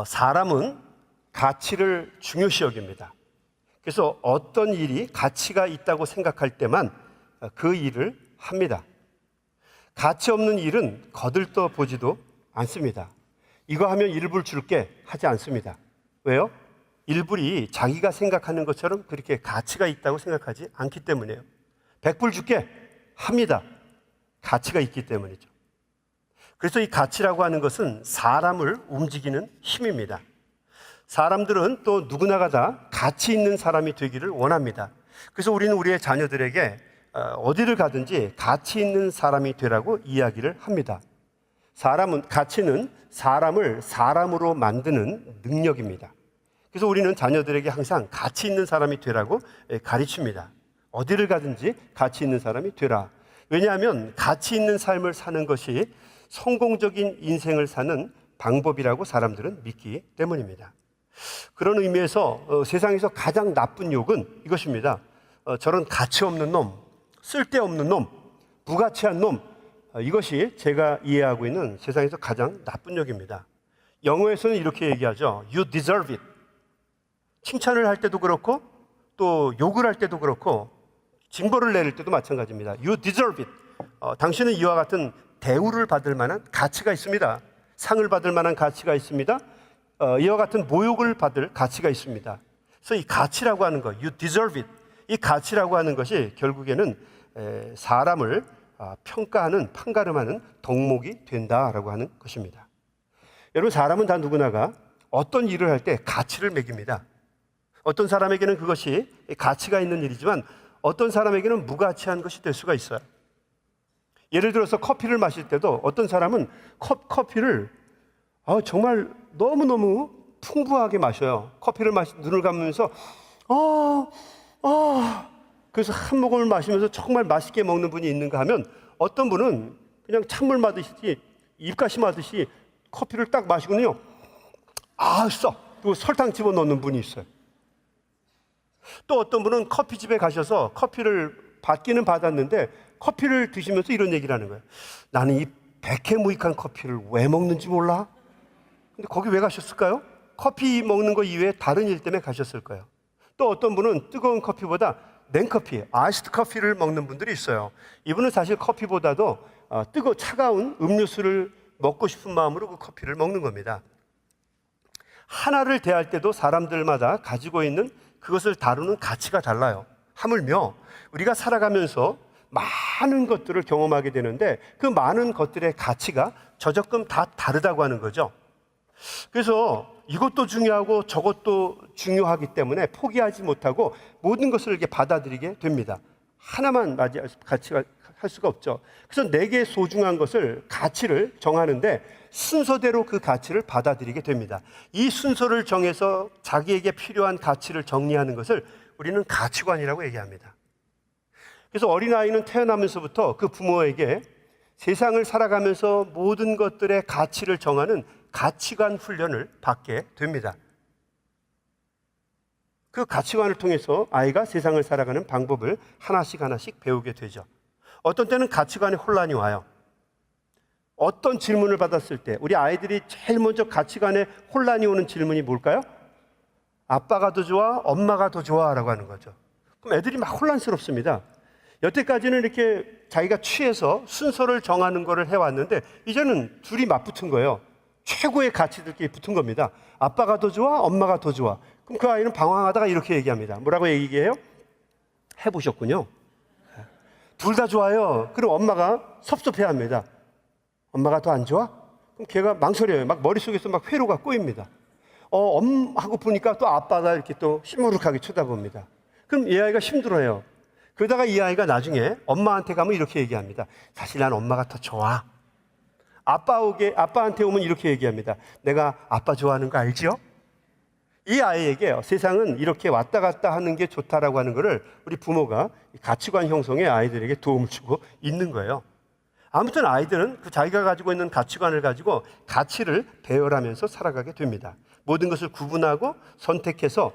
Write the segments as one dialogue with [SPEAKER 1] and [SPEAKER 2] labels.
[SPEAKER 1] 사람은 가치를 중요시 여깁니다. 그래서 어떤 일이 가치가 있다고 생각할 때만 그 일을 합니다. 가치 없는 일은 거들떠 보지도 않습니다. 이거 하면 1불 줄게 하지 않습니다. 왜요? 1불이 자기가 생각하는 것처럼 그렇게 가치가 있다고 생각하지 않기 때문이에요. 100불 줄게 합니다. 가치가 있기 때문이죠. 그래서 이 가치라고 하는 것은 사람을 움직이는 힘입니다. 사람들은 또 누구나가 다 가치 있는 사람이 되기를 원합니다. 그래서 우리는 우리의 자녀들에게 어디를 가든지 가치 있는 사람이 되라고 이야기를 합니다. 가치는 사람을 사람으로 만드는 능력입니다. 그래서 우리는 자녀들에게 항상 가치 있는 사람이 되라고 가르칩니다. 어디를 가든지 가치 있는 사람이 되라. 왜냐하면 가치 있는 삶을 사는 것이 성공적인 인생을 사는 방법이라고 사람들은 믿기 때문입니다. 그런 의미에서 세상에서 가장 나쁜 욕은 이것입니다. 저런 가치 없는 놈, 쓸데없는 놈, 부가치한 놈, 이것이 제가 이해하고 있는 세상에서 가장 나쁜 욕입니다. 영어에서는 이렇게 얘기하죠. You deserve it. 칭찬을 할 때도 그렇고 또 욕을 할 때도 그렇고 징벌을 내릴 때도 마찬가지입니다. You deserve it. 당신은 이와 같은 대우를 받을 만한 가치가 있습니다. 상을 받을 만한 가치가 있습니다. 이와 같은 모욕을 받을 가치가 있습니다. 그래서 이 가치라고 하는 것, you deserve it. 이 가치라고 하는 것이 결국에는 사람을 평가하는, 판가름하는 덕목이 된다라고 하는 것입니다. 여러분, 사람은 다 누구나가 어떤 일을 할 때 가치를 매깁니다. 어떤 사람에게는 그것이 가치가 있는 일이지만 어떤 사람에게는 무가치한 것이 될 수가 있어요. 예를 들어서 커피를 마실 때도 어떤 사람은 커피를 정말 너무너무 풍부하게 마셔요. 커피를 눈을 감으면서 그래서 한 모금을 마시면서 정말 맛있게 먹는 분이 있는가 하면 어떤 분은 그냥 찬물 마듯이 입가심 하듯이 커피를 딱 마시고는요 그리고 설탕 집어넣는 분이 있어요. 또 어떤 분은 커피집에 가셔서 커피를 받기는 받았는데 커피를 드시면서 이런 얘기를 하는 거예요. 나는 이 백해무익한 커피를 왜 먹는지 몰라? 근데 거기 왜 가셨을까요? 커피 먹는 거 이외에 다른 일 때문에 가셨을 거예요. 또 어떤 분은 뜨거운 커피보다 냉커피, 아이스드 커피를 먹는 분들이 있어요. 이분은 사실 커피보다도 차가운 음료수를 먹고 싶은 마음으로 그 커피를 먹는 겁니다. 하나를 대할 때도 사람들마다 가지고 있는 그것을 다루는 가치가 달라요. 하물며 우리가 살아가면서 많은 것들을 경험하게 되는데 그 많은 것들의 가치가 저조금 다 다르다고 하는 거죠. 그래서 이것도 중요하고 저것도 중요하기 때문에 포기하지 못하고 모든 것을 이렇게 받아들이게 됩니다. 하나만 가치가 할 수가 없죠. 그래서 내게 소중한 것을 가치를 정하는데 순서대로 그 가치를 받아들이게 됩니다. 이 순서를 정해서 자기에게 필요한 가치를 정리하는 것을 우리는 가치관이라고 얘기합니다. 그래서 어린아이는 태어나면서부터 그 부모에게 세상을 살아가면서 모든 것들의 가치를 정하는 가치관 훈련을 받게 됩니다. 그 가치관을 통해서 아이가 세상을 살아가는 방법을 하나씩 배우게 되죠. 어떤 때는 가치관에 혼란이 와요. 어떤 질문을 받았을 때 우리 아이들이 제일 먼저 가치관에 혼란이 오는 질문이 뭘까요? 아빠가 더 좋아? 엄마가 더 좋아? 라고 하는 거죠. 그럼 애들이 막 혼란스럽습니다. 여태까지는 이렇게 자기가 취해서 순서를 정하는 거를 해왔는데 이제는 둘이 맞붙은 거예요. 최고의 가치들끼리 붙은 겁니다. 아빠가 더 좋아? 엄마가 더 좋아? 그럼 그 아이는 방황하다가 이렇게 얘기합니다. 뭐라고 얘기해요? 해보셨군요. 둘 다 좋아요. 그럼 엄마가 섭섭해합니다. 엄마가 더 안 좋아? 그럼 걔가 망설여요. 막 머릿속에서 막 회로가 꼬입니다. 하고 보니까 또 아빠가 이렇게 또 시무룩하게 쳐다봅니다. 그럼 이 아이가 힘들어요. 그러다가 이 아이가 나중에 엄마한테 가면 이렇게 얘기합니다. 사실 난 엄마가 더 좋아. 아빠한테 오면 이렇게 얘기합니다. 내가 아빠 좋아하는 거 알지요? 이 아이에게 세상은 이렇게 왔다 갔다 하는 게 좋다라고 하는 것을 우리 부모가 가치관 형성에 아이들에게 도움을 주고 있는 거예요. 아무튼 아이들은 그 자기가 가지고 있는 가치관을 가지고 가치를 배열하면서 살아가게 됩니다. 모든 것을 구분하고 선택해서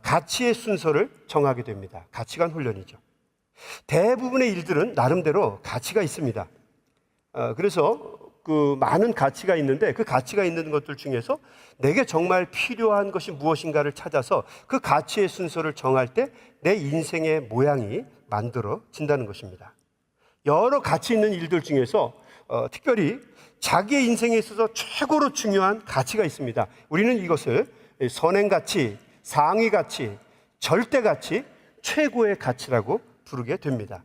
[SPEAKER 1] 가치의 순서를 정하게 됩니다. 가치관 훈련이죠. 대부분의 일들은 나름대로 가치가 있습니다. 그래서 그 많은 가치가 있는데 그 가치가 있는 것들 중에서 내게 정말 필요한 것이 무엇인가를 찾아서 그 가치의 순서를 정할 때 내 인생의 모양이 만들어진다는 것입니다. 여러 가치 있는 일들 중에서 특별히 자기의 인생에 있어서 최고로 중요한 가치가 있습니다. 우리는 이것을 선행가치, 상위가치, 절대가치, 최고의 가치라고 부르게 됩니다.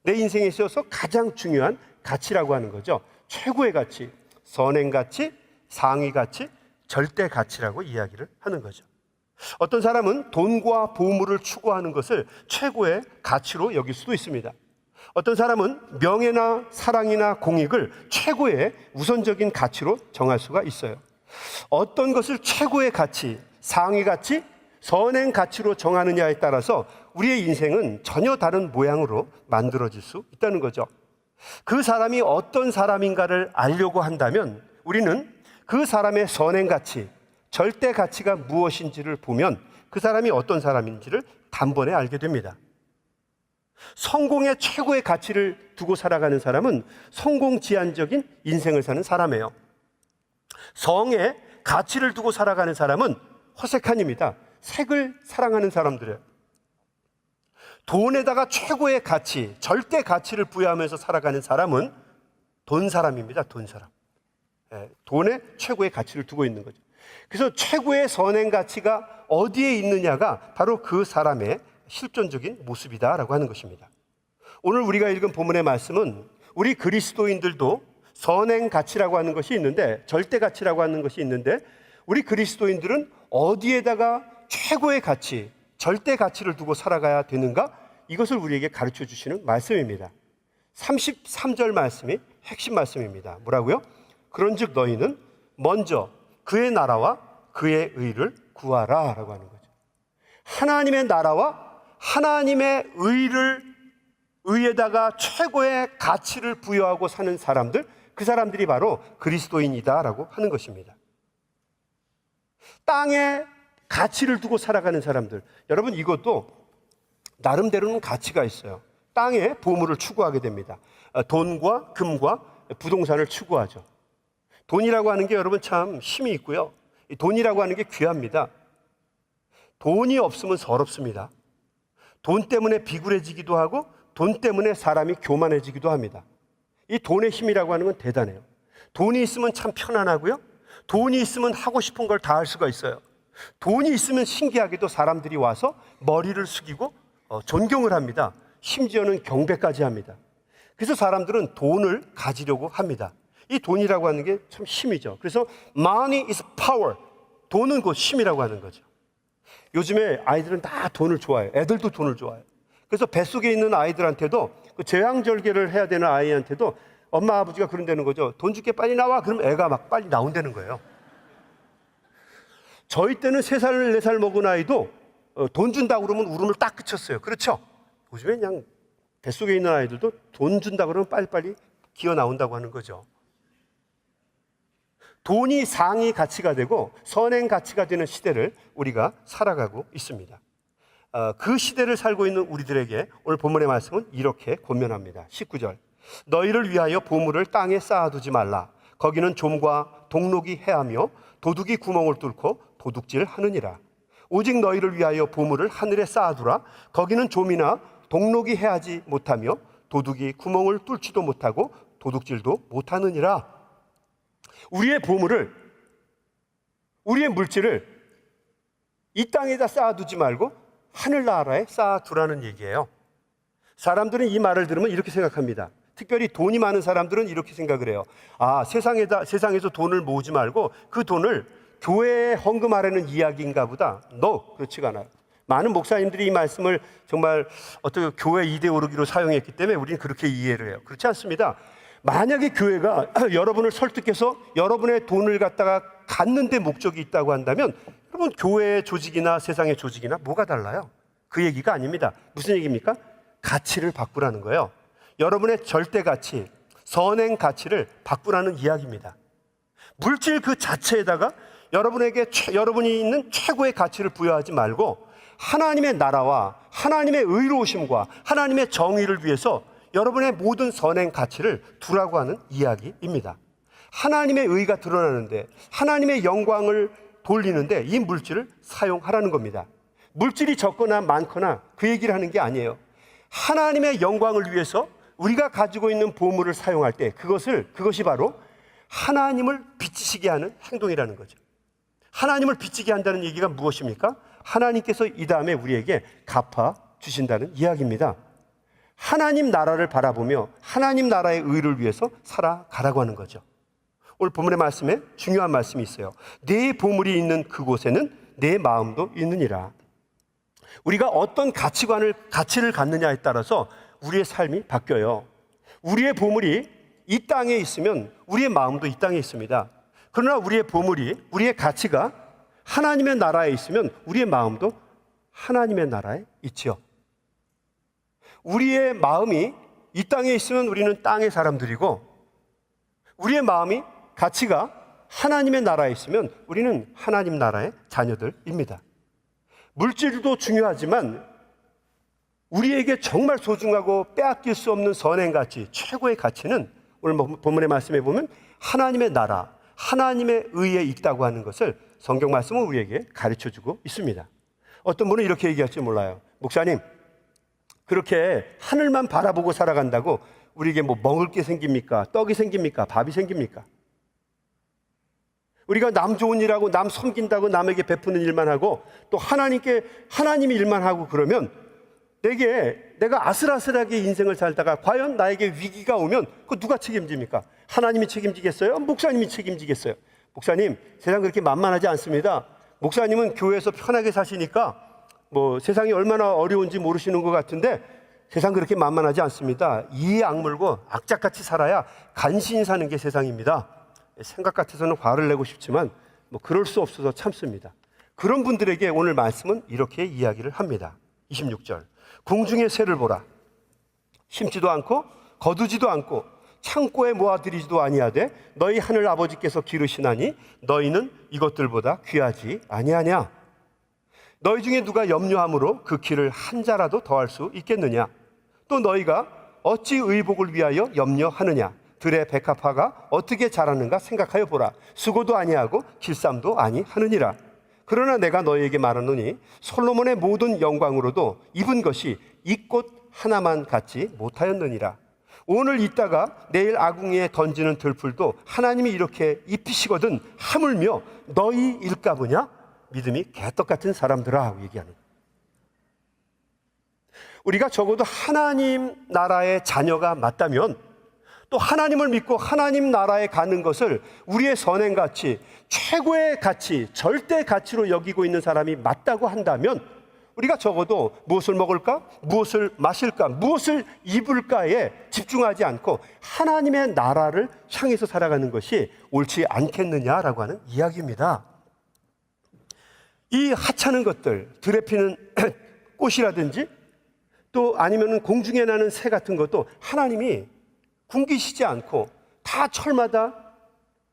[SPEAKER 1] 내 인생에 있어서 가장 중요한 가치라고 하는 거죠. 최고의 가치, 선행가치, 상위가치, 절대가치라고 이야기를 하는 거죠. 어떤 사람은 돈과 보물을 추구하는 것을 최고의 가치로 여길 수도 있습니다. 어떤 사람은 명예나 사랑이나 공익을 최고의 우선적인 가치로 정할 수가 있어요. 어떤 것을 최고의 가치, 상위 가치, 선행 가치로 정하느냐에 따라서 우리의 인생은 전혀 다른 모양으로 만들어질 수 있다는 거죠. 그 사람이 어떤 사람인가를 알려고 한다면 우리는 그 사람의 선행 가치, 절대 가치가 무엇인지를 보면 그 사람이 어떤 사람인지를 단번에 알게 됩니다. 성공의 최고의 가치를 두고 살아가는 사람은 성공지향적인 인생을 사는 사람이에요. 성의 가치를 두고 살아가는 사람은 허세칸입니다. 색을 사랑하는 사람들이에요. 돈에다가 최고의 가치, 절대 가치를 부여하면서 살아가는 사람은 돈 사람입니다. 돈 사람. 돈에 최고의 가치를 두고 있는 거죠. 그래서 최고의 선행 가치가 어디에 있느냐가 바로 그 사람의 실존적인 모습이다라고 하는 것입니다. 오늘 우리가 읽은 본문의 말씀은 우리 그리스도인들도 선행 가치라고 하는 것이 있는데, 절대 가치라고 하는 것이 있는데, 우리 그리스도인들은 어디에다가 최고의 가치, 절대 가치를 두고 살아가야 되는가? 이것을 우리에게 가르쳐 주시는 말씀입니다. 33절 말씀이 핵심 말씀입니다. 뭐라고요? 그런즉 너희는 먼저 그의 나라와 그의 의를 구하라 라고 하는 거죠. 하나님의 나라와 하나님의 의에다가 최고의 가치를 부여하고 사는 사람들, 그 사람들이 바로 그리스도인이다라고 하는 것입니다. 땅에 가치를 두고 살아가는 사람들, 여러분 이것도 나름대로는 가치가 있어요. 땅에 보물을 추구하게 됩니다. 돈과 금과 부동산을 추구하죠. 돈이라고 하는 게 여러분 참 힘이 있고요. 돈이라고 하는 게 귀합니다. 돈이 없으면 서럽습니다. 돈 때문에 비굴해지기도 하고 돈 때문에 사람이 교만해지기도 합니다. 이 돈의 힘이라고 하는 건 대단해요. 돈이 있으면 참 편안하고요. 돈이 있으면 하고 싶은 걸 다 할 수가 있어요. 돈이 있으면 신기하게도 사람들이 와서 머리를 숙이고 존경을 합니다. 심지어는 경배까지 합니다. 그래서 사람들은 돈을 가지려고 합니다. 이 돈이라고 하는 게 참 힘이죠. 그래서 money is power. 돈은 곧 힘이라고 하는 거죠. 요즘에 아이들은 다 돈을 좋아해요. 애들도 돈을 좋아해요. 그래서 뱃속에 있는 아이들한테도 그 제왕절개를 해야 되는 아이한테도 엄마 아버지가 그런다는 거죠. 돈 줄게 빨리 나와. 그럼 애가 막 빨리 나온다는 거예요. 저희 때는 3살, 4살 먹은 아이도 돈 준다고 그러면 울음을 딱 그쳤어요. 그렇죠? 요즘에 그냥 뱃속에 있는 아이들도 돈 준다고 그러면 빨리빨리 기어 나온다고 하는 거죠. 돈이 상위 가치가 되고 선행 가치가 되는 시대를 우리가 살아가고 있습니다. 그 시대를 살고 있는 우리들에게 오늘 본문의 말씀은 이렇게 권면합니다. 19절. 너희를 위하여 보물을 땅에 쌓아두지 말라. 거기는 좀과 동록이 해하며 도둑이 구멍을 뚫고 도둑질 하느니라. 오직 너희를 위하여 보물을 하늘에 쌓아두라. 거기는 좀이나 동록이 해하지 못하며 도둑이 구멍을 뚫지도 못하고 도둑질도 못하느니라. 우리의 보물을, 우리의 물질을 이 땅에다 쌓아두지 말고 하늘나라에 쌓아두라는 얘기예요. 사람들은 이 말을 들으면 이렇게 생각합니다. 특별히 돈이 많은 사람들은 이렇게 생각을 해요. 세상에서 돈을 모으지 말고 그 돈을 교회에 헌금하라는 이야기인가 보다. 그렇지가 않아요. 많은 목사님들이 이 말씀을 정말 어떤 교회 이데올로기로 사용했기 때문에 우리는 그렇게 이해를 해요. 그렇지 않습니다. 만약에 교회가 여러분을 설득해서 여러분의 돈을 갖다가 갖는 데 목적이 있다고 한다면 여러분 교회의 조직이나 세상의 조직이나 뭐가 달라요? 그 얘기가 아닙니다. 무슨 얘기입니까? 가치를 바꾸라는 거예요. 여러분의 절대 가치, 선행 가치를 바꾸라는 이야기입니다. 물질 그 자체에다가 여러분이 있는 최고의 가치를 부여하지 말고 하나님의 나라와 하나님의 의로우심과 하나님의 정의를 위해서 여러분의 모든 선행 가치를 두라고 하는 이야기입니다. 하나님의 의가 드러나는데, 하나님의 영광을 돌리는데 이 물질을 사용하라는 겁니다. 물질이 적거나 많거나 그 얘기를 하는 게 아니에요. 하나님의 영광을 위해서 우리가 가지고 있는 보물을 사용할 때 그것이 바로 하나님을 비치시게 하는 행동이라는 거죠. 하나님을 비치게 한다는 얘기가 무엇입니까? 하나님께서 이 다음에 우리에게 갚아 주신다는 이야기입니다. 하나님 나라를 바라보며 하나님 나라의 의를 위해서 살아가라고 하는 거죠. 오늘 본문의 말씀에 중요한 말씀이 있어요. 내 보물이 있는 그곳에는 내 마음도 있느니라. 우리가 어떤 가치를 갖느냐에 따라서 우리의 삶이 바뀌어요. 우리의 보물이 이 땅에 있으면 우리의 마음도 이 땅에 있습니다. 그러나 우리의 보물이, 우리의 가치가 하나님의 나라에 있으면 우리의 마음도 하나님의 나라에 있지요. 우리의 마음이 이 땅에 있으면 우리는 땅의 사람들이고, 우리의 마음이, 가치가 하나님의 나라에 있으면 우리는 하나님 나라의 자녀들입니다. 물질도 중요하지만 우리에게 정말 소중하고 빼앗길 수 없는 선행가치, 최고의 가치는 오늘 본문의 말씀에 보면 하나님의 나라, 하나님의 의에 있다고 하는 것을 성경 말씀은 우리에게 가르쳐주고 있습니다. 어떤 분은 이렇게 얘기할지 몰라요. 목사님, 그렇게 하늘만 바라보고 살아간다고 우리에게 뭐 먹을 게 생깁니까? 떡이 생깁니까? 밥이 생깁니까? 우리가 남 좋은 일하고 남 섬긴다고 남에게 베푸는 일만 하고 또 하나님이 일만 하고 그러면 내가 아슬아슬하게 인생을 살다가 과연 나에게 위기가 오면 그거 누가 책임집니까? 하나님이 책임지겠어요? 목사님이 책임지겠어요? 목사님, 세상 그렇게 만만하지 않습니다. 목사님은 교회에서 편하게 사시니까 뭐 세상이 얼마나 어려운지 모르시는 것 같은데 세상 그렇게 만만하지 않습니다. 이에 악물고 악착같이 살아야 간신히 사는 게 세상입니다. 생각 같아서는 화를 내고 싶지만 뭐 그럴 수 없어서 참습니다. 그런 분들에게 오늘 말씀은 이렇게 이야기를 합니다. 26절, 공중의 새를 보라. 심지도 않고 거두지도 않고 창고에 모아들이지도 아니하되 너희 하늘 아버지께서 기르시나니 너희는 이것들보다 귀하지 아니하냐. 너희 중에 누가 염려함으로 그 키를 한 자라도 더할 수 있겠느냐. 또 너희가 어찌 의복을 위하여 염려하느냐. 들의 백합화가 어떻게 자라는가 생각하여 보라. 수고도 아니하고 길쌈도 아니하느니라. 그러나 내가 너희에게 말하노니 솔로몬의 모든 영광으로도 입은 것이 이 꽃 하나만 같지 못하였느니라. 오늘 있다가 내일 아궁이에 던지는 들풀도 하나님이 이렇게 입히시거든 하물며 너희일까 보냐? 믿음이 개떡 같은 사람들아 하고 얘기하는. 우리가 적어도 하나님 나라의 자녀가 맞다면, 또 하나님을 믿고 하나님 나라에 가는 것을 우리의 선행가치, 최고의 가치, 절대 가치로 여기고 있는 사람이 맞다고 한다면 우리가 적어도 무엇을 먹을까? 무엇을 마실까? 무엇을 입을까에 집중하지 않고 하나님의 나라를 향해서 살아가는 것이 옳지 않겠느냐라고 하는 이야기입니다. 이 하찮은 것들, 들에 피는 꽃이라든지 또 아니면 공중에 나는 새 같은 것도 하나님이 굶기시지 않고 다 철마다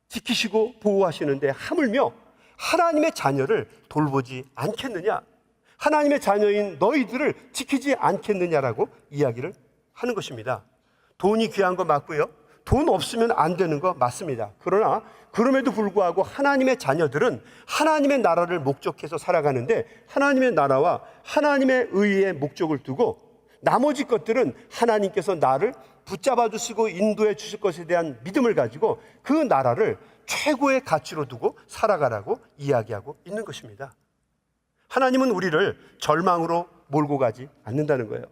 [SPEAKER 1] 지키시고 보호하시는데 하물며 하나님의 자녀를 돌보지 않겠느냐, 하나님의 자녀인 너희들을 지키지 않겠느냐라고 이야기를 하는 것입니다. 돈이 귀한 거 맞고요, 돈 없으면 안 되는 거 맞습니다. 그러나 그럼에도 불구하고 하나님의 자녀들은 하나님의 나라를 목적해서 살아가는데 하나님의 나라와 하나님의 의의 목적을 두고 나머지 것들은 하나님께서 나를 붙잡아 주시고 인도해 주실 것에 대한 믿음을 가지고 그 나라를 최고의 가치로 두고 살아가라고 이야기하고 있는 것입니다. 하나님은 우리를 절망으로 몰고 가지 않는다는 거예요.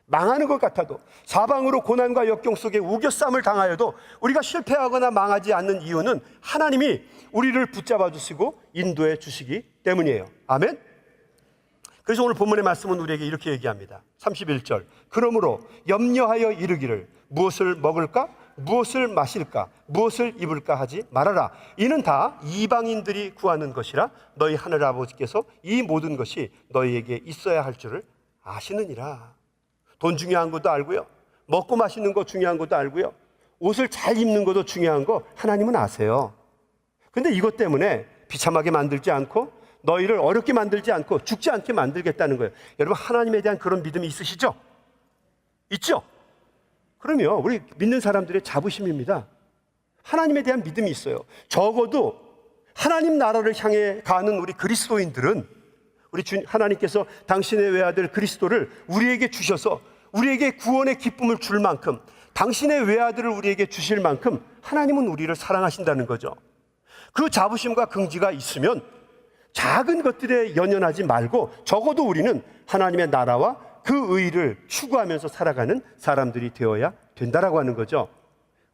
[SPEAKER 1] 망하는 것 같아도, 사방으로 고난과 역경 속에 우겨쌈을 당하여도 우리가 실패하거나 망하지 않는 이유는 하나님이 우리를 붙잡아 주시고 인도해 주시기 때문이에요. 아멘? 그래서 오늘 본문의 말씀은 우리에게 이렇게 얘기합니다. 31절, 그러므로 염려하여 이르기를 무엇을 먹을까? 무엇을 마실까? 무엇을 입을까 하지 말아라. 이는 다 이방인들이 구하는 것이라 너희 하늘 아버지께서 이 모든 것이 너희에게 있어야 할 줄을 아시느니라. 돈 중요한 것도 알고요, 먹고 마시는 거 중요한 것도 알고요, 옷을 잘 입는 것도 중요한 거 하나님은 아세요. 근데 이것 때문에 비참하게 만들지 않고 너희를 어렵게 만들지 않고 죽지 않게 만들겠다는 거예요. 여러분, 하나님에 대한 그런 믿음이 있으시죠? 있죠? 그러면 우리 믿는 사람들의 자부심입니다. 하나님에 대한 믿음이 있어요. 적어도 하나님 나라를 향해 가는 우리 그리스도인들은 하나님께서 당신의 외아들 그리스도를 우리에게 주셔서 우리에게 구원의 기쁨을 줄 만큼, 당신의 외아들을 우리에게 주실 만큼 하나님은 우리를 사랑하신다는 거죠. 그 자부심과 긍지가 있으면 작은 것들에 연연하지 말고 적어도 우리는 하나님의 나라와 그 의를 추구하면서 살아가는 사람들이 되어야 된다라고 하는 거죠.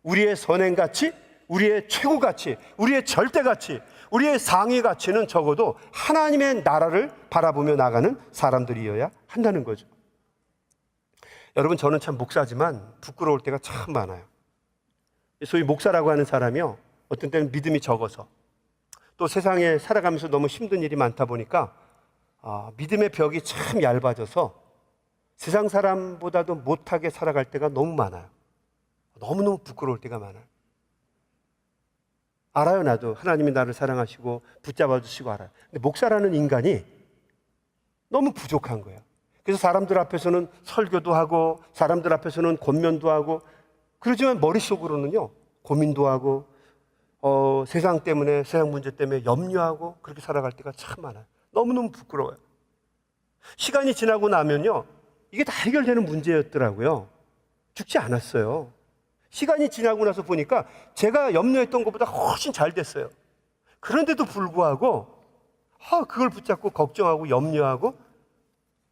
[SPEAKER 1] 우리의 선행가치, 우리의 최고가치, 우리의 절대가치, 우리의 상위 가치는 적어도 하나님의 나라를 바라보며 나가는 사람들이어야 한다는 거죠. 여러분, 저는 참 목사지만 부끄러울 때가 참 많아요. 소위 목사라고 하는 사람이요, 어떤 때는 믿음이 적어서, 또 세상에 살아가면서 너무 힘든 일이 많다 보니까 믿음의 벽이 참 얇아져서 세상 사람보다도 못하게 살아갈 때가 너무 많아요. 너무너무 부끄러울 때가 많아요. 알아요. 나도 하나님이 나를 사랑하시고 붙잡아 주시고 알아요. 근데 목사라는 인간이 너무 부족한 거예요. 그래서 사람들 앞에서는 설교도 하고 사람들 앞에서는 권면도 하고, 그러지만 머릿속으로는요 고민도 하고 세상 때문에, 세상 문제 때문에 염려하고 그렇게 살아갈 때가 참 많아요. 너무너무 부끄러워요. 시간이 지나고 나면요 이게 다 해결되는 문제였더라고요. 죽지 않았어요. 시간이 지나고 나서 보니까 제가 염려했던 것보다 훨씬 잘 됐어요. 그런데도 불구하고 그걸 붙잡고 걱정하고 염려하고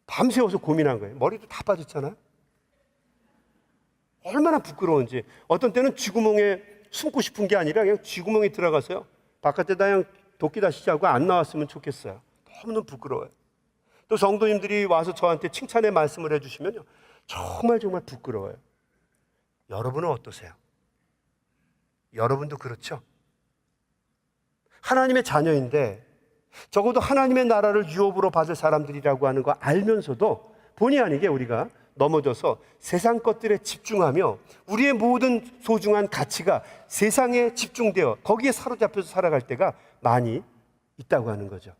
[SPEAKER 1] 밤새워서 고민한 거예요. 머리도 다 빠졌잖아요. 얼마나 부끄러운지. 어떤 때는 쥐구멍에 숨고 싶은 게 아니라 그냥 쥐구멍에 들어가서요, 바깥에다 그냥 도끼 다시지 하고 안 나왔으면 좋겠어요. 너무너무 부끄러워요. 또 성도님들이 와서 저한테 칭찬의 말씀을 해주시면요 정말 부끄러워요. 여러분은 어떠세요? 여러분도 그렇죠? 하나님의 자녀인데 적어도 하나님의 나라를 유업으로 받을 사람들이라고 하는 거 알면서도 본의 아니게 우리가 넘어져서 세상 것들에 집중하며 우리의 모든 소중한 가치가 세상에 집중되어 거기에 사로잡혀서 살아갈 때가 많이 있다고 하는 거죠.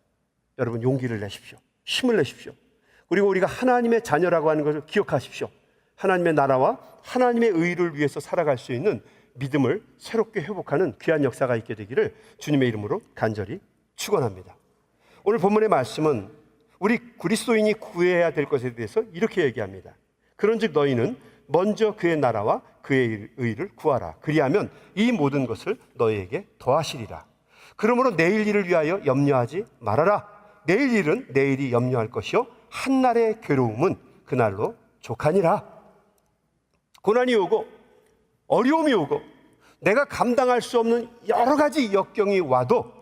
[SPEAKER 1] 여러분, 용기를 내십시오. 힘을 내십시오. 그리고 우리가 하나님의 자녀라고 하는 것을 기억하십시오. 하나님의 나라와 하나님의 의를 위해서 살아갈 수 있는 믿음을 새롭게 회복하는 귀한 역사가 있게 되기를 주님의 이름으로 간절히 축원합니다. 오늘 본문의 말씀은 우리 그리스도인이 구해야 될 것에 대해서 이렇게 얘기합니다. 그런즉 너희는 먼저 그의 나라와 그의 의를 구하라. 그리하면 이 모든 것을 너희에게 더하시리라. 그러므로 내일 일을 위하여 염려하지 말아라. 내일 일은 내일이 염려할 것이요 한날의 괴로움은 그날로 족하니라. 고난이 오고 어려움이 오고 내가 감당할 수 없는 여러 가지 역경이 와도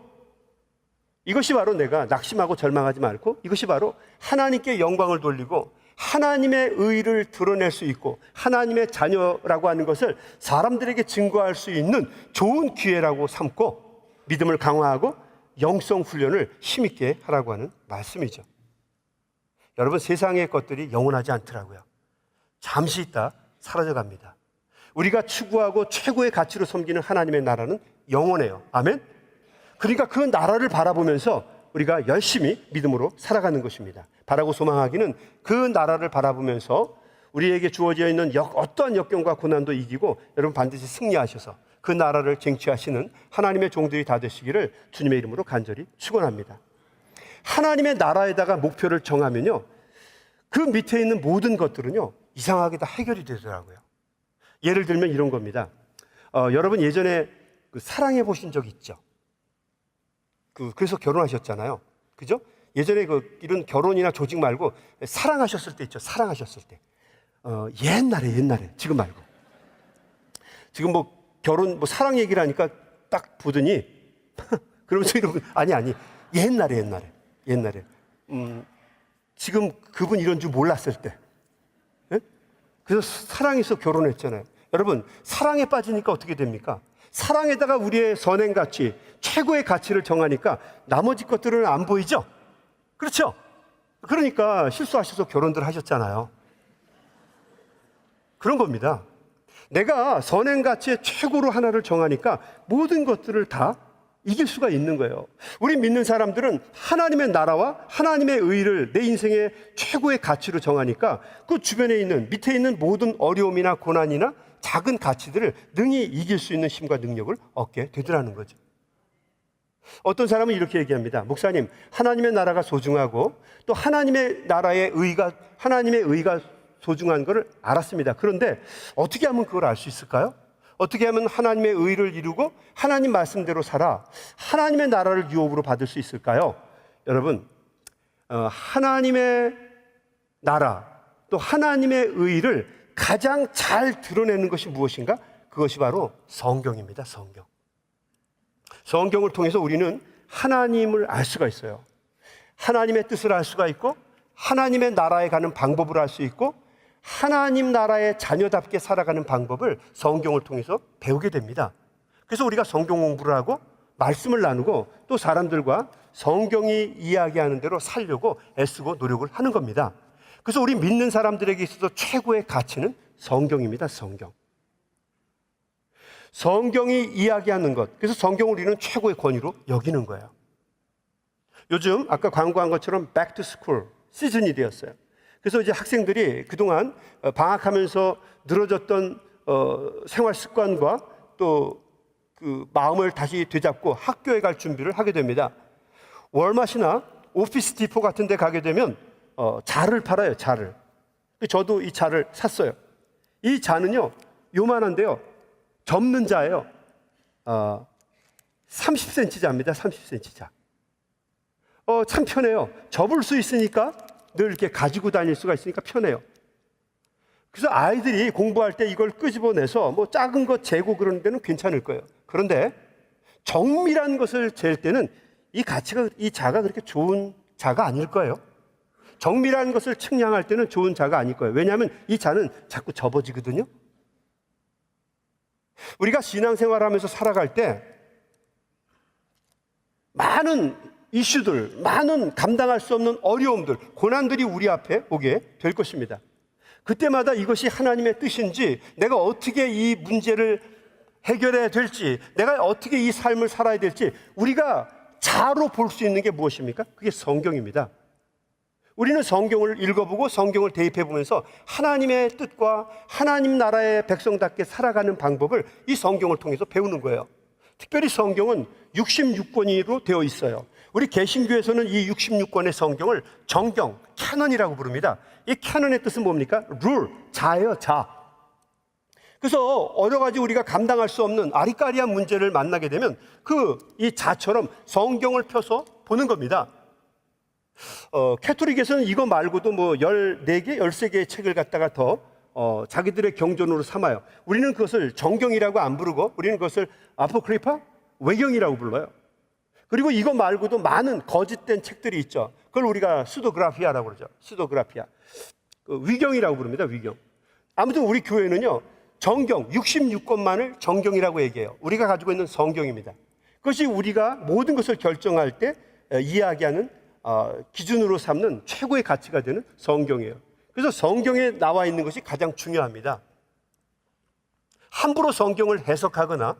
[SPEAKER 1] 이것이 바로 내가 낙심하고 절망하지 말고, 이것이 바로 하나님께 영광을 돌리고 하나님의 의를 드러낼 수 있고 하나님의 자녀라고 하는 것을 사람들에게 증거할 수 있는 좋은 기회라고 삼고 믿음을 강화하고 영성 훈련을 힘있게 하라고 하는 말씀이죠. 여러분, 세상의 것들이 영원하지 않더라고요. 잠시 있다 사라져갑니다. 우리가 추구하고 최고의 가치로 섬기는 하나님의 나라는 영원해요. 아멘? 그러니까 그 나라를 바라보면서 우리가 열심히 믿음으로 살아가는 것입니다. 바라고 소망하기는 그 나라를 바라보면서 우리에게 주어져 있는 어떠한 역경과 고난도 이기고 여러분 반드시 승리하셔서 그 나라를 쟁취하시는 하나님의 종들이 다 되시기를 주님의 이름으로 간절히 축원합니다. 하나님의 나라에다가 목표를 정하면요 그 밑에 있는 모든 것들은요 이상하게 다 해결이 되더라고요. 예를 들면 이런 겁니다. 여러분 예전에 사랑해 보신 적 있죠? 그래서 결혼하셨잖아요. 그죠? 예전에 이런 결혼이나 조직 말고 사랑하셨을 때 있죠. 사랑하셨을 때. 옛날에 지금 말고. 지금 결혼 사랑 얘기를 하니까 딱 보더니 그러면서 이러고 아니 옛날에 지금 그분 이런 줄 몰랐을 때. 예? 그래서 사랑해서 결혼했잖아요. 여러분, 사랑에 빠지니까 어떻게 됩니까? 사랑에다가 우리의 선행 가치, 최고의 가치를 정하니까 나머지 것들은 안 보이죠? 그렇죠? 그러니까 실수하셔서 결혼들 하셨잖아요. 그런 겁니다. 내가 선행 가치의 최고로 하나를 정하니까 모든 것들을 다 이길 수가 있는 거예요. 우리 믿는 사람들은 하나님의 나라와 하나님의 의를 내 인생의 최고의 가치로 정하니까 그 주변에 있는 밑에 있는 모든 어려움이나 고난이나 작은 가치들을 능히 이길 수 있는 힘과 능력을 얻게 되더라는 거죠. 어떤 사람은 이렇게 얘기합니다. 목사님, 하나님의 나라가 소중하고 또 하나님의 의가 소중한 것을 알았습니다. 그런데 어떻게 하면 그걸 알 수 있을까요? 어떻게 하면 하나님의 의를 이루고 하나님 말씀대로 살아 하나님의 나라를 유업으로 받을 수 있을까요? 여러분, 하나님의 나라 또 하나님의 의를 가장 잘 드러내는 것이 무엇인가? 그것이 바로 성경입니다. 성경. 성경을 통해서 우리는 하나님을 알 수가 있어요. 하나님의 뜻을 알 수가 있고 하나님의 나라에 가는 방법을 알 수 있고 하나님 나라의 자녀답게 살아가는 방법을 성경을 통해서 배우게 됩니다. 그래서 우리가 성경 공부를 하고 말씀을 나누고 또 사람들과 성경이 이야기하는 대로 살려고 애쓰고 노력을 하는 겁니다. 그래서 우리 믿는 사람들에게 있어서 최고의 가치는 성경입니다. 성경. 성경이 이야기하는 것, 그래서 성경을 우리는 최고의 권위로 여기는 거예요. 요즘 아까 광고한 것처럼 back to school 시즌이 되었어요. 그래서 이제 학생들이 그동안 방학하면서 늘어졌던 생활 습관과 또 그 마음을 다시 되잡고 학교에 갈 준비를 하게 됩니다. 월마트나 오피스 디포 같은 데 가게 되면 자를 팔아요. 자를. 저도 이 자를 샀어요. 이 자는요 요만한데요, 접는 자예요. 30cm 자입니다. 30cm 자. 참 편해요. 접을 수 있으니까 늘 이렇게 가지고 다닐 수가 있으니까 편해요. 그래서 아이들이 공부할 때 이걸 끄집어내서 뭐 작은 것 재고 그러는 데는 괜찮을 거예요. 그런데 정밀한 것을 잴 때는 이 자가 그렇게 좋은 자가 아닐 거예요. 정밀한 것을 측량할 때는 좋은 자가 아닐 거예요. 왜냐하면 이 자는 자꾸 접어지거든요. 우리가 신앙생활하면서 살아갈 때 많은 이슈들, 많은 감당할 수 없는 어려움들, 고난들이 우리 앞에 오게 될 것입니다. 그때마다 이것이 하나님의 뜻인지, 내가 어떻게 이 문제를 해결해야 될지, 내가 어떻게 이 삶을 살아야 될지 우리가 자로 볼 수 있는 게 무엇입니까? 그게 성경입니다. 우리는 성경을 읽어보고 성경을 대입해보면서 하나님의 뜻과 하나님 나라의 백성답게 살아가는 방법을 이 성경을 통해서 배우는 거예요. 특별히 성경은 66권으로 되어 있어요. 우리 개신교에서는 이 66권의 성경을 정경, 캐넌이라고 부릅니다. 이 캐넌의 뜻은 뭡니까? 룰, 자예요, 자. 그래서 여러 가지 우리가 감당할 수 없는 아리까리한 문제를 만나게 되면 이 자처럼 성경을 펴서 보는 겁니다. 캐토릭에서는 이거 말고도 뭐 14개, 13개의 책을 갖다가 더 자기들의 경전으로 삼아요. 우리는 그것을 정경이라고 안 부르고 우리는 그것을 아포크리파, 외경이라고 불러요. 그리고 이거 말고도 많은 거짓된 책들이 있죠. 그걸 우리가 수도그라피아라고 그러죠. 수도그라피아. 위경이라고 부릅니다. 위경. 아무튼 우리 교회는요, 정경 66권만을 정경이라고 얘기해요. 우리가 가지고 있는 성경입니다. 그것이 우리가 모든 것을 결정할 때 이야기하는 기준으로 삼는 최고의 가치가 되는 성경이에요. 그래서 성경에 나와 있는 것이 가장 중요합니다. 함부로 성경을 해석하거나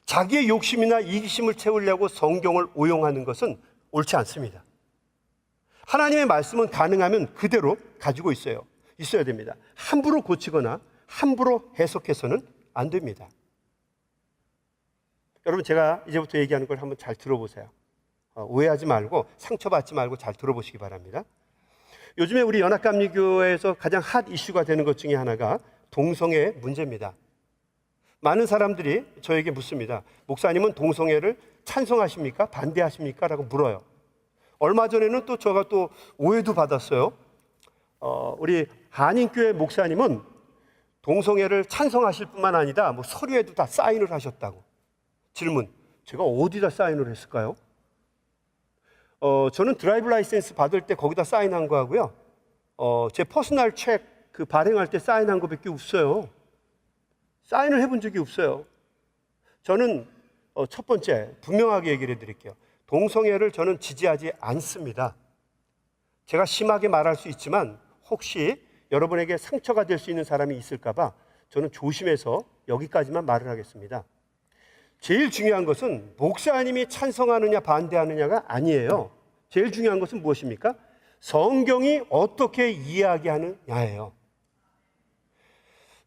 [SPEAKER 1] 자기의 욕심이나 이기심을 채우려고 성경을 오용하는 것은 옳지 않습니다. 하나님의 말씀은 가능하면 그대로 가지고 있어야 됩니다. 함부로 고치거나 함부로 해석해서는 안 됩니다. 여러분, 제가 이제부터 얘기하는 걸 한번 잘 들어보세요. 오해하지 말고 상처받지 말고 잘 들어보시기 바랍니다. 요즘에 우리 연합감리교회에서 가장 핫 이슈가 되는 것 중에 하나가 동성애 문제입니다. 많은 사람들이 저에게 묻습니다. 목사님은 동성애를 찬성하십니까? 반대하십니까? 라고 물어요. 얼마 전에는 제가 오해도 받았어요. 우리 한인교회 목사님은 동성애를 찬성하실 뿐만 아니라 뭐 서류에도 다 사인을 하셨다고. 질문, 제가 어디다 사인을 했을까요? 저는 드라이브 라이센스 받을 때 거기다 사인한 거 하고요. 제 퍼스널 책 발행할 때 사인한 거밖에 없어요. 사인을 해본 적이 없어요. 저는 첫 번째 분명하게 얘기를 해드릴게요. 동성애를 저는 지지하지 않습니다. 제가 심하게 말할 수 있지만 혹시 여러분에게 상처가 될 수 있는 사람이 있을까 봐 저는 조심해서 여기까지만 말을 하겠습니다. 제일 중요한 것은 목사님이 찬성하느냐 반대하느냐가 아니에요. 제일 중요한 것은 무엇입니까? 성경이 어떻게 이야기하느냐예요.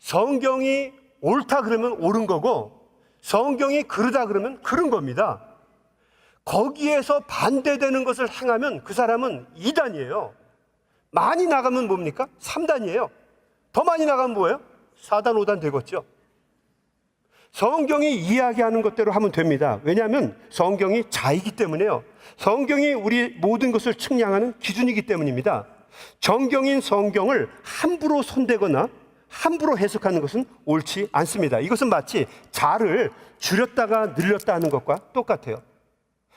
[SPEAKER 1] 성경이 옳다 그러면 옳은 거고 성경이 그르다 그러면 그른 겁니다. 거기에서 반대되는 것을 행하면 그 사람은 2단이에요. 많이 나가면 뭡니까? 3단이에요. 더 많이 나가면 뭐예요? 4단, 5단 되겠죠. 성경이 이야기하는 것대로 하면 됩니다. 왜냐하면 성경이 자이기 때문에요. 성경이 우리 모든 것을 측량하는 기준이기 때문입니다. 정경인 성경을 함부로 손대거나 함부로 해석하는 것은 옳지 않습니다. 이것은 마치 자를 줄였다가 늘렸다 하는 것과 똑같아요.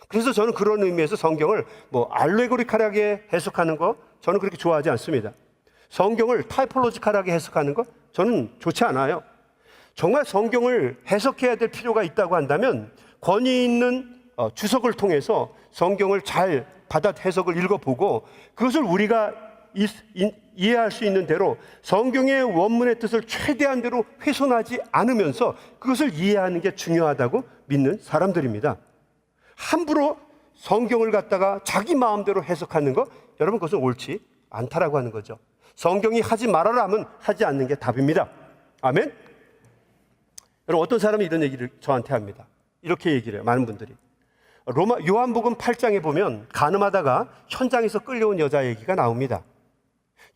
[SPEAKER 1] 그래서 저는 그런 의미에서 성경을 알레고리컬하게 해석하는 거 저는 그렇게 좋아하지 않습니다. 성경을 타이폴로지컬하게 해석하는 거 저는 좋지 않아요. 정말 성경을 해석해야 될 필요가 있다고 한다면 권위 있는 주석을 통해서 성경을 잘 받아 해석을 읽어보고 그것을 우리가 이해할 수 있는 대로 성경의 원문의 뜻을 최대한대로 훼손하지 않으면서 그것을 이해하는 게 중요하다고 믿는 사람들입니다. 함부로 성경을 갖다가 자기 마음대로 해석하는 거 여러분 그것은 옳지 않다라고 하는 거죠. 성경이 하지 말아라 하면 하지 않는 게 답입니다. 아멘? 여러분 어떤 사람이 이런 얘기를 저한테 합니다. 이렇게 얘기를 해요. 많은 분들이. 요한복음 8장에 보면 가늠하다가 현장에서 끌려온 여자 얘기가 나옵니다.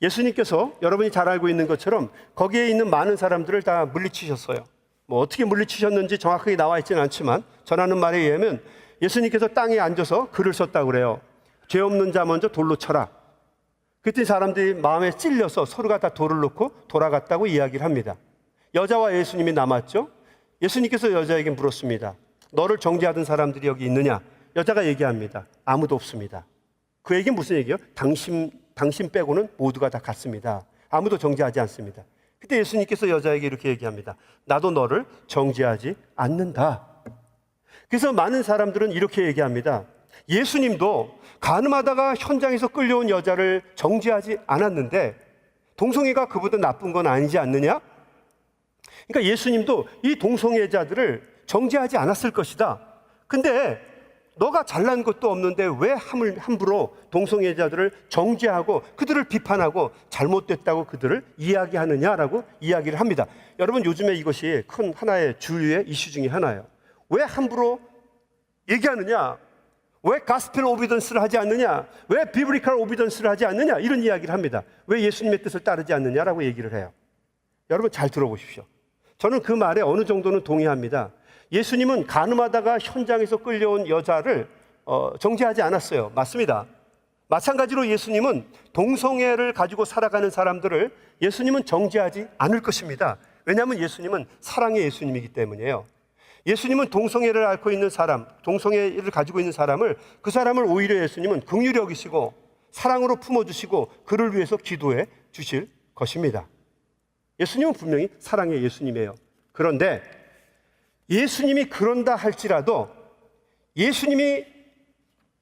[SPEAKER 1] 예수님께서 여러분이 잘 알고 있는 것처럼 거기에 있는 많은 사람들을 다 물리치셨어요. 어떻게 물리치셨는지 정확하게 나와 있지는 않지만 전하는 말에 의하면 예수님께서 땅에 앉아서 글을 썼다고 그래요. 죄 없는 자 먼저 돌로 쳐라. 그랬더니 사람들이 마음에 찔려서 서로가 다 돌을 놓고 돌아갔다고 이야기를 합니다. 여자와 예수님이 남았죠. 예수님께서 여자에게 물었습니다. 너를 정죄하던 사람들이 여기 있느냐? 여자가 얘기합니다. 아무도 없습니다. 그 얘기는 무슨 얘기예요? 당신 빼고는 모두가 다 같습니다. 아무도 정죄하지 않습니다. 그때 예수님께서 여자에게 이렇게 얘기합니다. 나도 너를 정죄하지 않는다. 그래서 많은 사람들은 이렇게 얘기합니다. 예수님도 가늠하다가 현장에서 끌려온 여자를 정죄하지 않았는데 동성애가 그보다 나쁜 건 아니지 않느냐? 그러니까 예수님도 이 동성애자들을 정죄하지 않았을 것이다. 근데 너가 잘난 것도 없는데 왜 함부로 동성애자들을 정죄하고 그들을 비판하고 잘못됐다고 그들을 이야기하느냐라고 이야기를 합니다. 여러분 요즘에 이것이 큰 하나의 주류의 이슈 중에 하나예요. 왜 함부로 얘기하느냐? 왜 가스펠 오비던스를 하지 않느냐? 왜 비브리컬 오비던스를 하지 않느냐? 이런 이야기를 합니다. 왜 예수님의 뜻을 따르지 않느냐라고 얘기를 해요. 여러분 잘 들어보십시오. 저는 그 말에 어느 정도는 동의합니다. 예수님은 가늠하다가 현장에서 끌려온 여자를 정죄하지 않았어요. 맞습니다. 마찬가지로 예수님은 동성애를 가지고 살아가는 사람들을 예수님은 정죄하지 않을 것입니다. 왜냐하면 예수님은 사랑의 예수님이기 때문이에요. 예수님은 동성애를 앓고 있는 사람, 동성애를 가지고 있는 사람을 그 사람을 오히려 예수님은 긍휼히 여기시고 사랑으로 품어주시고 그를 위해서 기도해 주실 것입니다. 예수님은 분명히 사랑의 예수님이에요. 그런데 예수님이 그런다 할지라도 예수님이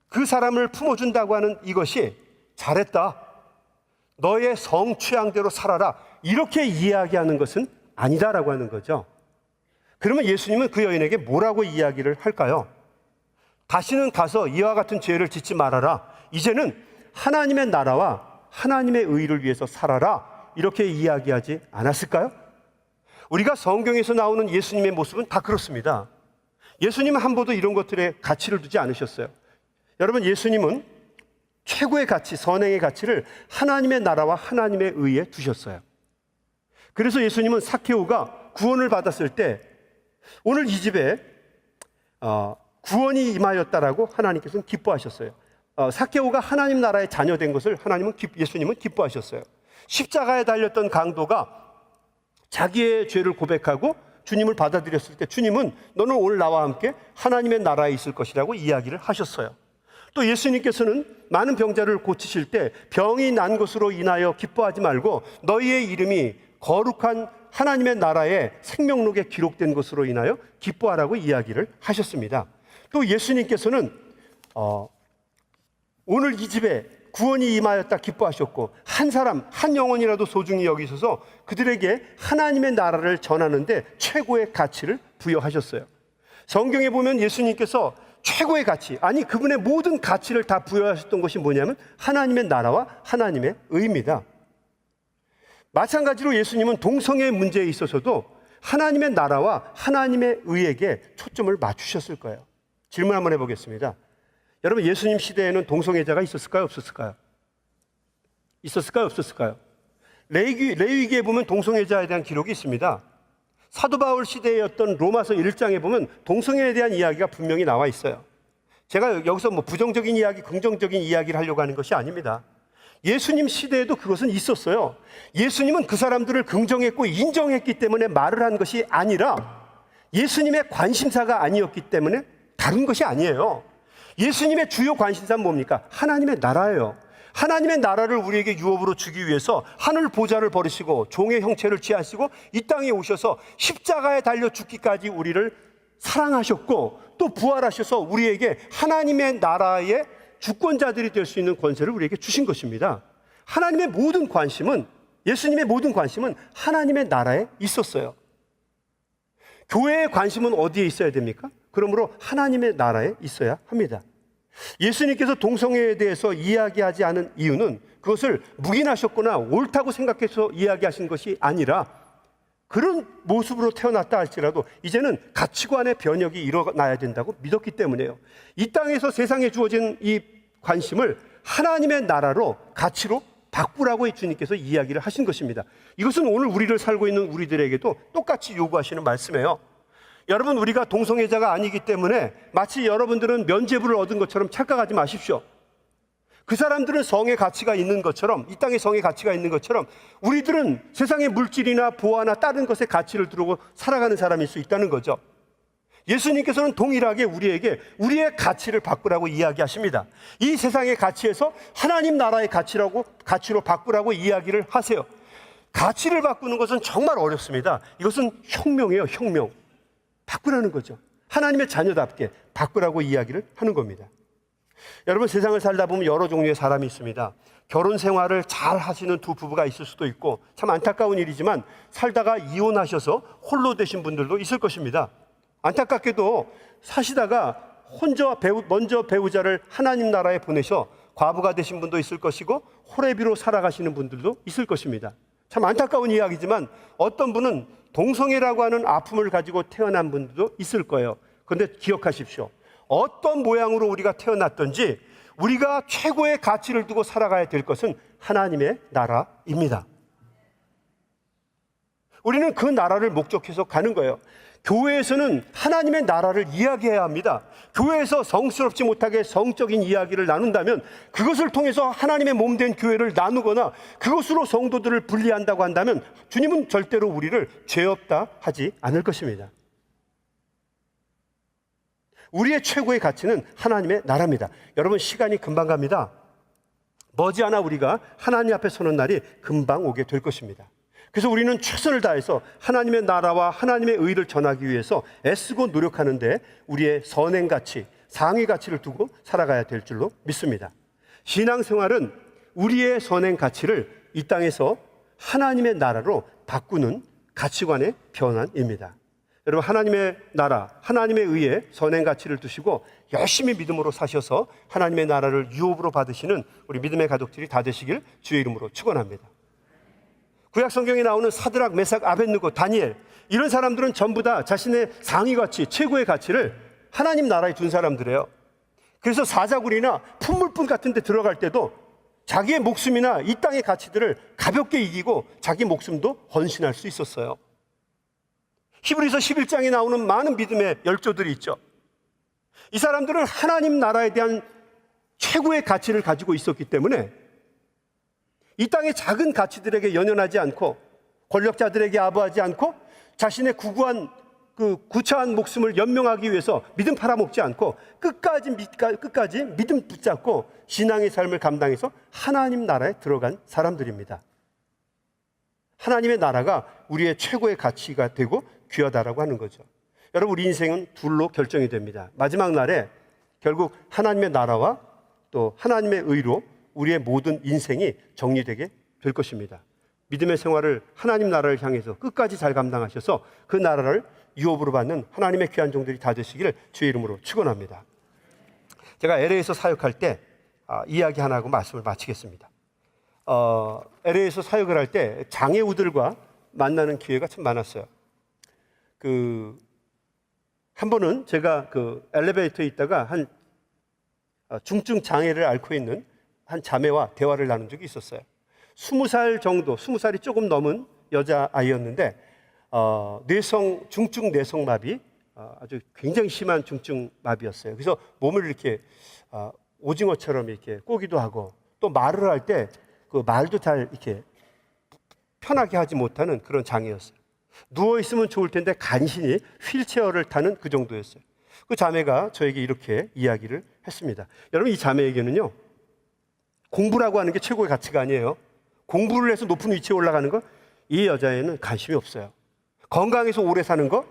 [SPEAKER 1] 그 사람을 품어준다고 하는 이것이 잘했다, 너의 성취향대로 살아라, 이렇게 이야기하는 것은 아니다라고 하는 거죠. 그러면 예수님은 그 여인에게 뭐라고 이야기를 할까요? 다시는 가서 이와 같은 죄를 짓지 말아라. 이제는 하나님의 나라와 하나님의 의를 위해서 살아라. 이렇게 이야기하지 않았을까요? 우리가 성경에서 나오는 예수님의 모습은 다 그렇습니다. 예수님은 한 번도 이런 것들에 가치를 두지 않으셨어요. 여러분 예수님은 최고의 가치, 선행의 가치를 하나님의 나라와 하나님의 의에 두셨어요. 그래서 예수님은 삭개오가 구원을 받았을 때 오늘 이 집에 구원이 임하였다라고 하나님께서는 기뻐하셨어요. 삭개오가 하나님 나라의 자녀된 것을 예수님은 기뻐하셨어요. 십자가에 달렸던 강도가 자기의 죄를 고백하고 주님을 받아들였을 때 주님은 너는 오늘 나와 함께 하나님의 나라에 있을 것이라고 이야기를 하셨어요. 또 예수님께서는 많은 병자를 고치실 때 병이 난 것으로 인하여 기뻐하지 말고 너희의 이름이 거룩한 하나님의 나라의 생명록에 기록된 것으로 인하여 기뻐하라고 이야기를 하셨습니다. 또 예수님께서는 오늘 이 집에 구원이 임하였다 기뻐하셨고 한 사람, 한 영혼이라도 소중히 여기셔서 그들에게 하나님의 나라를 전하는데 최고의 가치를 부여하셨어요. 성경에 보면 예수님께서 최고의 가치, 아니 그분의 모든 가치를 다 부여하셨던 것이 뭐냐면 하나님의 나라와 하나님의 의입니다. 마찬가지로 예수님은 동성애의 문제에 있어서도 하나님의 나라와 하나님의 의에게 초점을 맞추셨을 거예요. 질문 한번 해보겠습니다. 여러분, 예수님 시대에는 동성애자가 있었을까요? 없었을까요? 있었을까요? 없었을까요? 레위기에 보면 동성애자에 대한 기록이 있습니다. 사도 바울 시대였던 로마서 1장에 보면 동성애에 대한 이야기가 분명히 나와 있어요. 제가 여기서 뭐 부정적인 이야기, 긍정적인 이야기를 하려고 하는 것이 아닙니다. 예수님 시대에도 그것은 있었어요. 예수님은 그 사람들을 긍정했고 인정했기 때문에 말을 한 것이 아니라 예수님의 관심사가 아니었기 때문에 다른 것이 아니에요. 예수님의 주요 관심사는 뭡니까? 하나님의 나라예요. 하나님의 나라를 우리에게 유업으로 주기 위해서 하늘 보좌를 버리시고 종의 형체를 취하시고 이 땅에 오셔서 십자가에 달려 죽기까지 우리를 사랑하셨고 또 부활하셔서 우리에게 하나님의 나라의 주권자들이 될 수 있는 권세를 우리에게 주신 것입니다. 하나님의 모든 관심은, 예수님의 모든 관심은 하나님의 나라에 있었어요. 교회의 관심은 어디에 있어야 됩니까? 그러므로 하나님의 나라에 있어야 합니다. 예수님께서 동성애에 대해서 이야기하지 않은 이유는 그것을 묵인하셨거나 옳다고 생각해서 이야기하신 것이 아니라 그런 모습으로 태어났다 할지라도 이제는 가치관의 변혁이 일어나야 된다고 믿었기 때문에요. 이 땅에서 세상에 주어진 이 관심을 하나님의 나라로, 가치로 바꾸라고 주님께서 이야기를 하신 것입니다. 이것은 오늘 우리를 살고 있는 우리들에게도 똑같이 요구하시는 말씀이에요. 여러분, 우리가 동성애자가 아니기 때문에 마치 여러분들은 면죄부를 얻은 것처럼 착각하지 마십시오. 그 사람들은 성의 가치가 있는 것처럼, 이 땅에 성의 가치가 있는 것처럼 우리들은 세상의 물질이나 보아나 다른 것에 가치를 두르고 살아가는 사람일 수 있다는 거죠. 예수님께서는 동일하게 우리에게 우리의 가치를 바꾸라고 이야기하십니다. 이 세상의 가치에서 하나님 나라의 가치로 바꾸라고 이야기를 하세요. 가치를 바꾸는 것은 정말 어렵습니다. 이것은 혁명이에요, 혁명. 바꾸라는 거죠. 하나님의 자녀답게 바꾸라고 이야기를 하는 겁니다. 여러분, 세상을 살다 보면 여러 종류의 사람이 있습니다. 결혼 생활을 잘 하시는 두 부부가 있을 수도 있고 참 안타까운 일이지만 살다가 이혼하셔서 홀로 되신 분들도 있을 것입니다. 안타깝게도 사시다가 먼저 배우자를 하나님 나라에 보내셔 과부가 되신 분도 있을 것이고 호레비로 살아가시는 분들도 있을 것입니다. 참 안타까운 이야기지만 어떤 분은 동성애라고 하는 아픔을 가지고 태어난 분들도 있을 거예요. 그런데 기억하십시오. 어떤 모양으로 우리가 태어났든지 우리가 최고의 가치를 두고 살아가야 될 것은 하나님의 나라입니다. 우리는 그 나라를 목적해서 가는 거예요. 교회에서는 하나님의 나라를 이야기해야 합니다. 교회에서 성스럽지 못하게 성적인 이야기를 나눈다면 그것을 통해서 하나님의 몸된 교회를 나누거나 그것으로 성도들을 분리한다고 한다면 주님은 절대로 우리를 죄 없다 하지 않을 것입니다. 우리의 최고의 가치는 하나님의 나라입니다. 여러분, 시간이 금방 갑니다. 머지않아 우리가 하나님 앞에 서는 날이 금방 오게 될 것입니다. 그래서 우리는 최선을 다해서 하나님의 나라와 하나님의 의를 전하기 위해서 애쓰고 노력하는데 우리의 선행 가치, 상위 가치를 두고 살아가야 될 줄로 믿습니다. 신앙생활은 우리의 선행 가치를 이 땅에서 하나님의 나라로 바꾸는 가치관의 변환입니다. 여러분, 하나님의 나라, 하나님의 의에 선행 가치를 두시고 열심히 믿음으로 사셔서 하나님의 나라를 유업으로 받으시는 우리 믿음의 가족들이 다 되시길 주의 이름으로 축원합니다. 구약 성경에 나오는 사드락, 메삭, 아벳느고, 다니엘, 이런 사람들은 전부 다 자신의 상위 가치, 최고의 가치를 하나님 나라에 둔 사람들이에요. 그래서 사자굴이나 품물품 같은 데 들어갈 때도 자기의 목숨이나 이 땅의 가치들을 가볍게 이기고 자기 목숨도 헌신할 수 있었어요. 히브리서 11장에 나오는 많은 믿음의 열조들이 있죠. 이 사람들은 하나님 나라에 대한 최고의 가치를 가지고 있었기 때문에 이 땅의 작은 가치들에게 연연하지 않고 권력자들에게 아부하지 않고 자신의 구차한 목숨을 연명하기 위해서 믿음 팔아먹지 않고 끝까지 믿음 붙잡고 신앙의 삶을 감당해서 하나님 나라에 들어간 사람들입니다. 하나님의 나라가 우리의 최고의 가치가 되고 귀하다라고 하는 거죠. 여러분, 우리 인생은 둘로 결정이 됩니다. 마지막 날에 결국 하나님의 나라와 또 하나님의 의로 우리의 모든 인생이 정리되게 될 것입니다. 믿음의 생활을 하나님 나라를 향해서 끝까지 잘 감당하셔서 그 나라를 유업으로 받는 하나님의 귀한 종들이 다 되시기를 주의 이름으로 축원합니다. 제가 LA에서 사역할 때 이야기 하나 하고 말씀을 마치겠습니다. LA에서 사역을 할 때 장애우들과 만나는 기회가 참 많았어요. 한 번은 제가 엘리베이터에 있다가 한 중증 장애를 앓고 있는 한 자매와 대화를 나눈 적이 있었어요. 20살 정도, 20살이 조금 넘은 여자아이였는데 중증 뇌성마비, 아주 굉장히 심한 중증 마비였어요. 그래서 몸을 이렇게 오징어처럼 이렇게 꼬기도 하고, 또 말을 할 때 그 말도 잘 이렇게 편하게 하지 못하는 그런 장애였어요. 누워 있으면 좋을 텐데 간신히 휠체어를 타는 그 정도였어요. 그 자매가 저에게 이렇게 이야기를 했습니다. 여러분, 이 자매에게는요, 공부라고 하는 게 최고의 가치가 아니에요. 공부를 해서 높은 위치에 올라가는 거, 이 여자애는 관심이 없어요. 건강해서 오래 사는 거,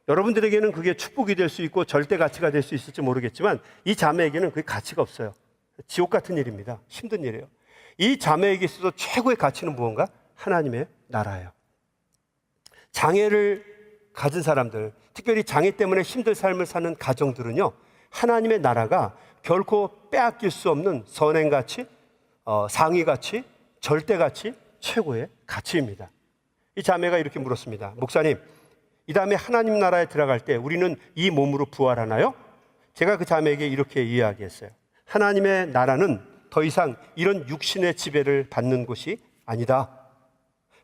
[SPEAKER 1] 여러분들에게는 그게 축복이 될 수 있고 절대 가치가 될 수 있을지 모르겠지만, 이 자매에게는 그게 가치가 없어요. 지옥 같은 일입니다. 힘든 일이에요. 이 자매에게 있어서 최고의 가치는 무언가? 하나님의 나라예요. 장애를 가진 사람들, 특별히 장애 때문에 힘든 삶을 사는 가정들은요, 하나님의 나라가 결코 빼앗길 수 없는 선행가치, 상위가치, 절대가치, 최고의 가치입니다. 이 자매가 이렇게 물었습니다. 목사님, 이 다음에 하나님 나라에 들어갈 때 우리는 이 몸으로 부활하나요? 제가 그 자매에게 이렇게 이야기했어요. 하나님의 나라는 더 이상 이런 육신의 지배를 받는 곳이 아니다.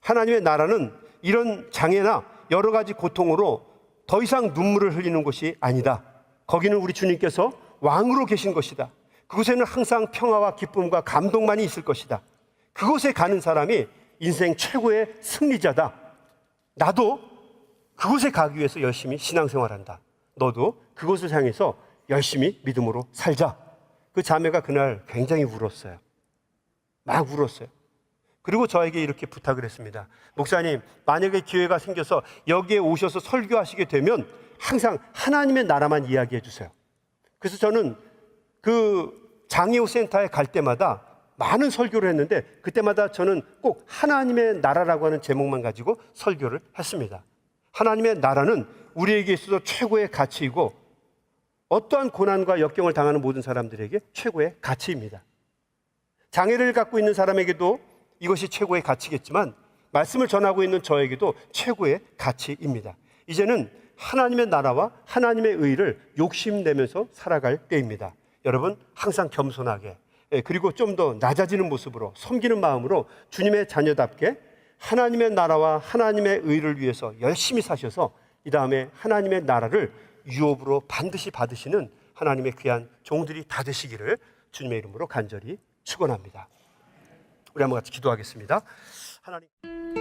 [SPEAKER 1] 하나님의 나라는 이런 장애나 여러 가지 고통으로 더 이상 눈물을 흘리는 곳이 아니다. 거기는 우리 주님께서 왕으로 계신 것이다. 그곳에는 항상 평화와 기쁨과 감동만이 있을 것이다. 그곳에 가는 사람이 인생 최고의 승리자다. 나도 그곳에 가기 위해서 열심히 신앙생활한다. 너도 그곳을 향해서 열심히 믿음으로 살자. 그 자매가 그날 굉장히 울었어요. 막 울었어요. 그리고 저에게 이렇게 부탁을 했습니다. 목사님, 만약에 기회가 생겨서 여기에 오셔서 설교하시게 되면 항상 하나님의 나라만 이야기해 주세요. 그래서 저는 그 장애우 센터에 갈 때마다 많은 설교를 했는데, 그때마다 저는 꼭 하나님의 나라라고 하는 제목만 가지고 설교를 했습니다. 하나님의 나라는 우리에게 있어서 최고의 가치이고, 어떠한 고난과 역경을 당하는 모든 사람들에게 최고의 가치입니다. 장애를 갖고 있는 사람에게도 이것이 최고의 가치겠지만, 말씀을 전하고 있는 저에게도 최고의 가치입니다. 이제는 하나님의 나라와 하나님의 의를 욕심내면서 살아갈 때입니다. 여러분, 항상 겸손하게, 그리고 좀 더 낮아지는 모습으로, 섬기는 마음으로 주님의 자녀답게 하나님의 나라와 하나님의 의를 위해서 열심히 사셔서 이 다음에 하나님의 나라를 유업으로 반드시 받으시는 하나님의 귀한 종들이 다 되시기를 주님의 이름으로 간절히 축원합니다. 우리 한번 같이 기도하겠습니다. 하나님.